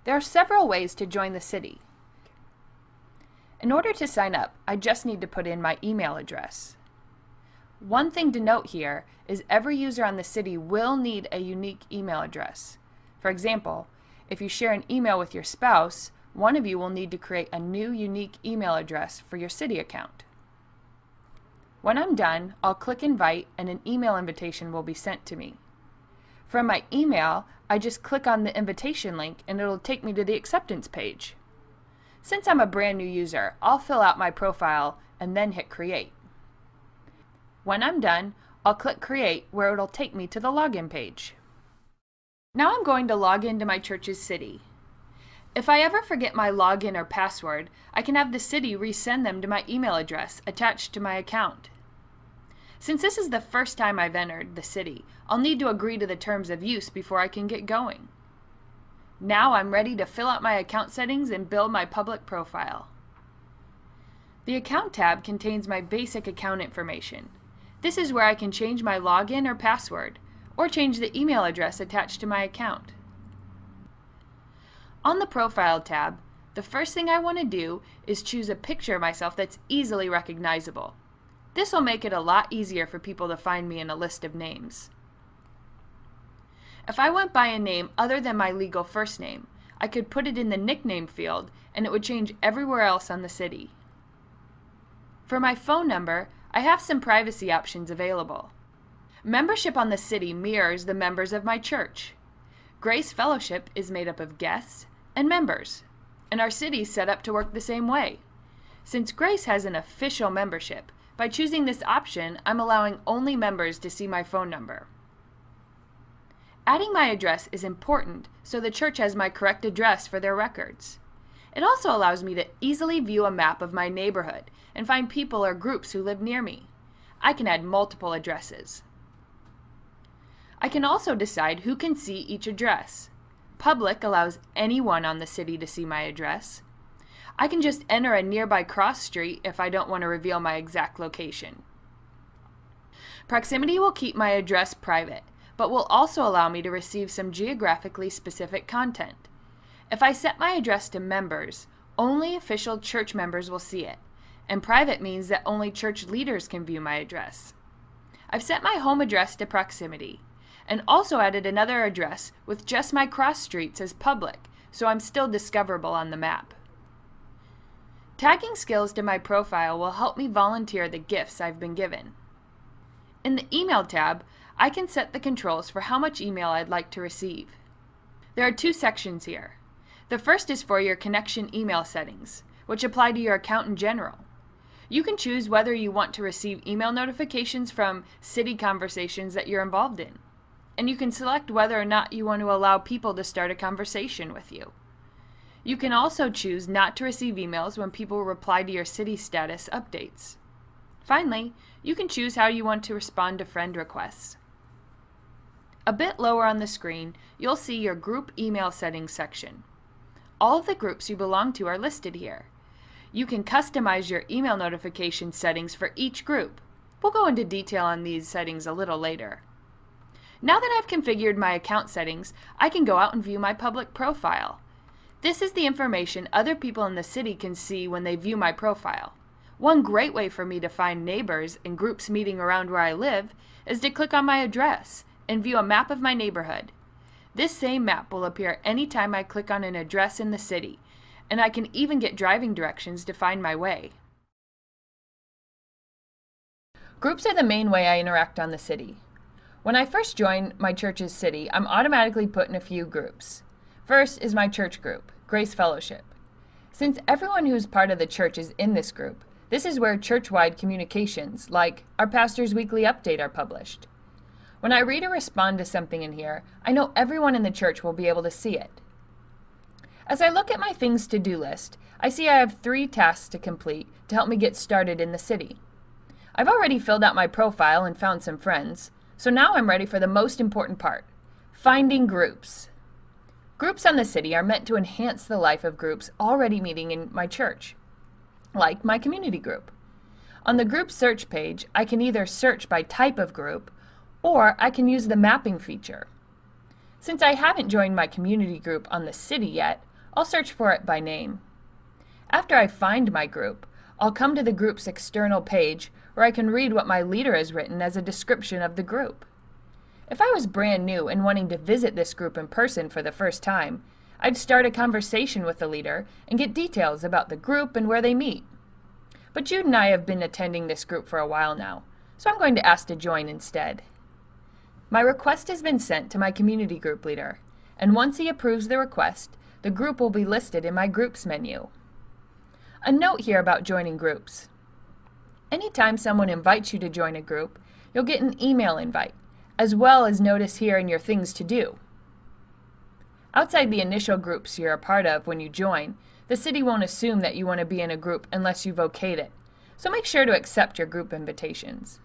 There are several ways to join the city. In order to sign up, I just need to put in my email address. One thing to note here is every user on the city will need a unique email address. For example, if you share an email with your spouse, one of you will need to create a new unique email address for your city account. When I'm done, I'll click Invite and an email invitation will be sent to me. From my email, I just click on the invitation link and it'll take me to the acceptance page. Since I'm a brand new user, I'll fill out my profile and then hit Create. When I'm done, I'll click Create where it'll take me to the login page. Now I'm going to log into my church's city. If I ever forget my login or password, I can have the city resend them to my email address attached to my account. Since this is the first time I've entered the city, I'll need to agree to the terms of use before I can get going. Now I'm ready to fill out my account settings and build my public profile. The Account tab contains my basic account information. This is where I can change my login or password, or change the email address attached to my account. On the Profile tab, the first thing I want to do is choose a picture of myself that's easily recognizable. This will make it a lot easier for people to find me in a list of names. If I went by a name other than my legal first name, I could put it in the nickname field and it would change everywhere else on the city. For my phone number, I have some privacy options available. Membership on the city mirrors the members of my church. Grace Fellowship is made up of guests and members, and our city is set up to work the same way. Since Grace has an official membership, by choosing this option, I'm allowing only members to see my phone number. Adding my address is important so the church has my correct address for their records. It also allows me to easily view a map of my neighborhood and find people or groups who live near me. I can add multiple addresses. I can also decide who can see each address. Public allows anyone on the city to see my address. I can just enter a nearby cross street if I don't want to reveal my exact location. Proximity will keep my address private, but will also allow me to receive some geographically specific content. If I set my address to members, only official church members will see it, and private means that only church leaders can view my address. I've set my home address to Proximity, and also added another address with just my cross streets as public, so I'm still discoverable on the map. Tagging skills to my profile will help me volunteer the gifts I've been given. In the Email tab, I can set the controls for how much email I'd like to receive. There are two sections here. The first is for your connection email settings, which apply to your account in general. You can choose whether you want to receive email notifications from city conversations that you're involved in, and you can select whether or not you want to allow people to start a conversation with you. You can also choose not to receive emails when people reply to your city status updates. Finally, you can choose how you want to respond to friend requests. A bit lower on the screen, you'll see your group email settings section. All of the groups you belong to are listed here. You can customize your email notification settings for each group. We'll go into detail on these settings a little later. Now that I've configured my account settings, I can go out and view my public profile. This is the information other people in the city can see when they view my profile. One great way for me to find neighbors and groups meeting around where I live is to click on my address and view a map of my neighborhood. This same map will appear anytime I click on an address in the city, and I can even get driving directions to find my way. Groups are the main way I interact on the city. When I first join my church's city, I'm automatically put in a few groups. First is my church group, Grace Fellowship. Since everyone who's part of the church is in this group, this is where church-wide communications, like our pastor's weekly update, are published. When I read or respond to something in here, I know everyone in the church will be able to see it. As I look at my things to-do list, I see I have 3 tasks to complete to help me get started in the city. I've already filled out my profile and found some friends, so now I'm ready for the most important part, finding groups. Groups on the city are meant to enhance the life of groups already meeting in my church, like my community group. On the group search page, I can either search by type of group, or I can use the mapping feature. Since I haven't joined my community group on the city yet, I'll search for it by name. After I find my group, I'll come to the group's external page where I can read what my leader has written as a description of the group. If I was brand new and wanting to visit this group in person for the first time, I'd start a conversation with the leader and get details about the group and where they meet. But Jude and I have been attending this group for a while now, so I'm going to ask to join instead. My request has been sent to my community group leader, and once he approves the request, the group will be listed in my groups menu. A note here about joining groups. Anytime someone invites you to join a group, you'll get an email invite, as well as notice here in your things to do. Outside the initial groups you're a part of when you join, the city won't assume that you want to be in a group unless you've okayed it, so make sure to accept your group invitations.